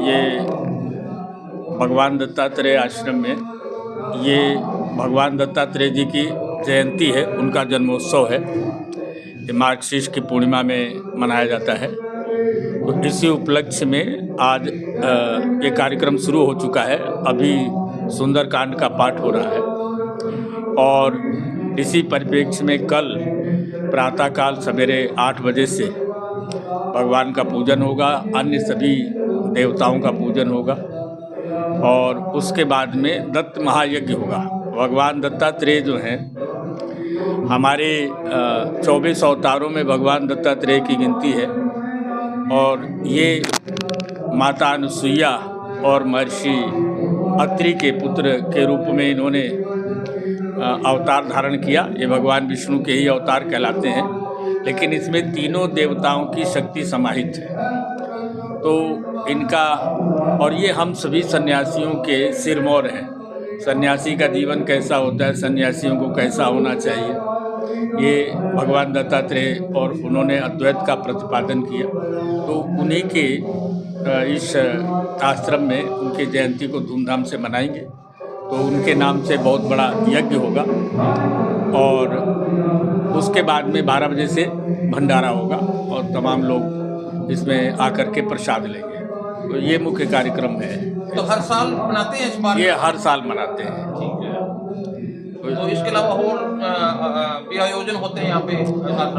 ये भगवान दत्तात्रेय आश्रम में ये भगवान दत्तात्रेय जी की जयंती है, उनका जन्मोत्सव है। ये मार्गशीर्ष की पूर्णिमा में मनाया जाता है। तो इसी उपलक्ष्य में आज ये कार्यक्रम शुरू हो चुका है। अभी सुंदरकांड का पाठ हो रहा है और इसी परिप्रेक्ष्य में कल प्रातःकाल सवेरे 8 बजे से भगवान का पूजन होगा, अन्य सभी देवताओं का पूजन होगा और उसके बाद में दत्त महायज्ञ होगा। भगवान दत्तात्रेय जो हैं, हमारे 24 अवतारों में भगवान दत्तात्रेय की गिनती है और ये माता अनुसुईया और महर्षि अत्रि के पुत्र के रूप में इन्होंने अवतार धारण किया। ये भगवान विष्णु के ही अवतार कहलाते हैं, लेकिन इसमें तीनों देवताओं की शक्ति समाहित है। तो इनका और ये हम सभी सन्यासियों के सिरमौर हैं। सन्यासी का जीवन कैसा होता है, सन्यासियों को कैसा होना चाहिए, ये भगवान दत्तात्रेय और उन्होंने अद्वैत का प्रतिपादन किया। तो उन्हीं के इस आश्रम में उनकी जयंती को धूमधाम से मनाएंगे। तो उनके नाम से बहुत बड़ा यज्ञ होगा और उसके बाद में 12 बजे से भंडारा होगा और तमाम लोग इसमें आकर के प्रसाद लेंगे। तो ये मुख्य कार्यक्रम है। तो हर साल मनाते हैं इस बार? ये हर साल मनाते हैं। ठीक है। तो इसके अलावा और भी आयोजन होते हैं यहाँ पे?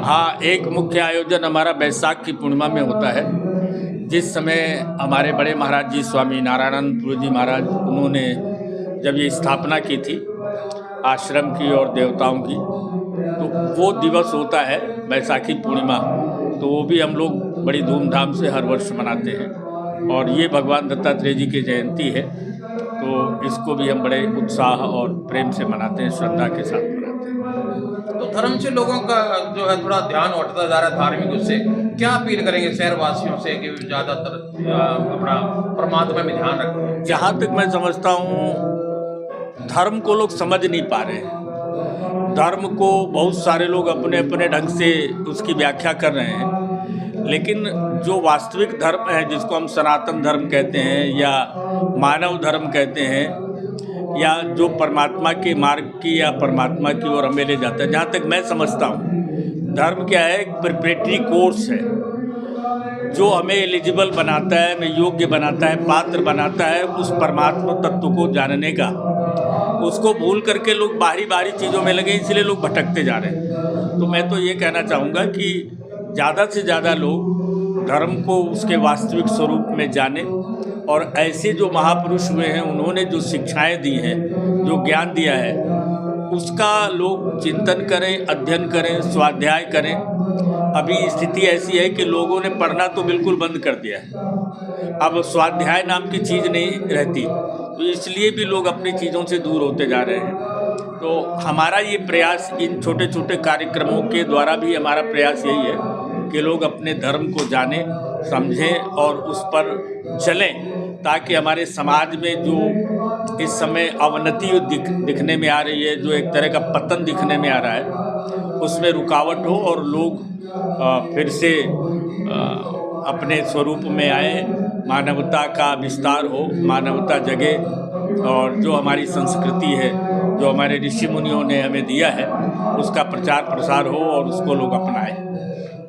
हाँ, एक मुख्य आयोजन हमारा बैसाख की पूर्णिमा में होता है। जिस समय हमारे बड़े महाराज जी स्वामी नारायणानंद जी महाराज, उन्होंने जब ये स्थापना की थी आश्रम की और देवताओं की, तो वो दिवस होता है बैसाखी पूर्णिमा। तो वो भी हम लोग बड़ी धूमधाम से हर वर्ष मनाते हैं और ये भगवान दत्तात्रेय जी की जयंती है। तो इसको भी हम बड़े उत्साह और प्रेम से मनाते हैं, श्रद्धा के साथ मनाते हैं। तो धर्म से लोगों का जो है थोड़ा ध्यान उठता जा रहा है धार्मिक, उससे क्या अपील करेंगे शहरवासियों से कि ज़्यादातर अपना परमात्मा में ध्यान रखें? जहाँ तक मैं समझता हूँ, धर्म को लोग समझ नहीं पा रहे हैं। धर्म को बहुत सारे लोग अपने अपने ढंग से उसकी व्याख्या कर रहे हैं, लेकिन जो वास्तविक धर्म है, जिसको हम सनातन धर्म कहते हैं या मानव धर्म कहते हैं, या जो परमात्मा के मार्ग की या परमात्मा की ओर हमें ले जाता है, जहाँ तक मैं समझता हूँ, धर्म क्या है, एक प्रिपरेटरी कोर्स है जो हमें एलिजिबल बनाता है, हमें योग्य बनाता है, पात्र बनाता है उस परमात्मा तत्व को जानने का। उसको भूल करके लोग बाहरी बाहरी चीज़ों में लगे, इसलिए लोग भटकते जा रहे हैं। तो मैं तो ये कहना चाहूँगा कि ज़्यादा से ज़्यादा लोग धर्म को उसके वास्तविक स्वरूप में जानें और ऐसे जो महापुरुष हुए हैं, उन्होंने जो शिक्षाएं दी हैं, जो ज्ञान दिया है, उसका लोग चिंतन करें, अध्ययन करें, स्वाध्याय करें। अभी स्थिति ऐसी है कि लोगों ने पढ़ना तो बिल्कुल बंद कर दिया है। अब स्वाध्याय नाम की चीज़ नहीं रहती, तो इसलिए भी लोग अपनी चीज़ों से दूर होते जा रहे हैं। तो हमारा ये प्रयास, इन छोटे छोटे कार्यक्रमों के द्वारा भी हमारा प्रयास यही है कि लोग अपने धर्म को जानें, समझें और उस पर चलें, ताकि हमारे समाज में जो इस समय अवनति दिखने में आ रही है, जो एक तरह का पतन दिखने में आ रहा है, उसमें रुकावट हो और लोग फिर से अपने स्वरूप में आए, मानवता का विस्तार हो, मानवता जगे और जो हमारी संस्कृति है, जो हमारे ऋषि मुनियों ने हमें दिया है, उसका प्रचार प्रसार हो और उसको लोग अपनाएं।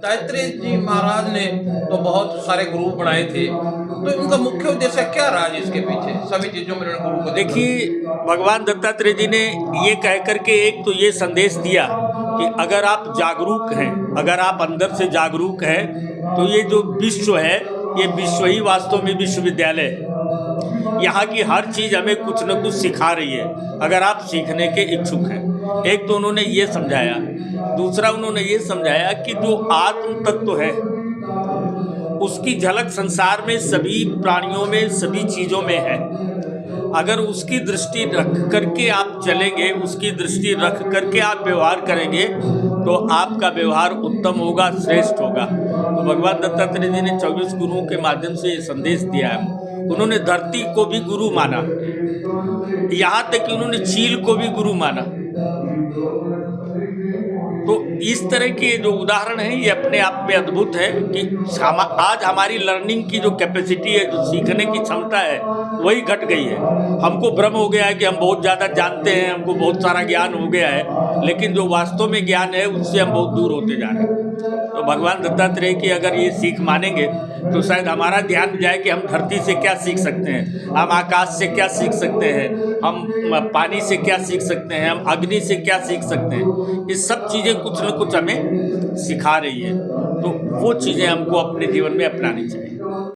दत्तात्रेय जी महाराज ने तो बहुत सारे गुरु बनाए थे, तो उनका मुख्य उद्देश्य क्या रहा इसके पीछे? सभी चीज़ों में गुरु को देखिए, भगवान दत्तात्रेय जी ने ये कह करके एक तो ये संदेश दिया कि अगर आप जागरूक हैं, अगर आप अंदर से जागरूक हैं, तो ये जो विश्व है, ये विश्व ही वास्तव में विश्वविद्यालय है। यहाँ की हर चीज़ हमें कुछ न कुछ सिखा रही है, अगर आप सीखने के इच्छुक हैं। एक तो उन्होंने ये समझाया, दूसरा उन्होंने ये समझाया कि जो आत्म तत्व है, उसकी झलक संसार में सभी प्राणियों में, सभी चीज़ों में है। अगर उसकी दृष्टि रख करके आप चलेंगे, उसकी दृष्टि रख करके आप व्यवहार करेंगे, तो आपका व्यवहार उत्तम होगा, श्रेष्ठ होगा। तो भगवान दत्तात्रेय जी ने 24 गुरुओं के माध्यम से ये संदेश दिया है। उन्होंने धरती को भी गुरु माना, यहाँ तक कि उन्होंने चील को भी गुरु माना। तो इस तरह के जो उदाहरण हैं ये अपने आप में अद्भुत है कि आज हमारी लर्निंग की जो कैपेसिटी है, जो सीखने की क्षमता है, वही घट गई है। हमको भ्रम हो गया है कि हम बहुत ज़्यादा जानते हैं, हमको बहुत सारा ज्ञान हो गया है, लेकिन जो वास्तव में ज्ञान है उससे हम बहुत दूर होते जा रहे हैं। तो भगवान दत्तात्रेय की अगर ये सीख मानेंगे तो शायद हमारा ध्यान जाए कि हम धरती से क्या सीख सकते हैं, हम आकाश से क्या सीख सकते हैं, हम पानी से क्या सीख सकते हैं, हम अग्नि से क्या सीख सकते हैं। ये सब चीज़ें कुछ न कुछ हमें सिखा रही है, तो वो चीज़ें हमको अपने जीवन में अपनानी चाहिए।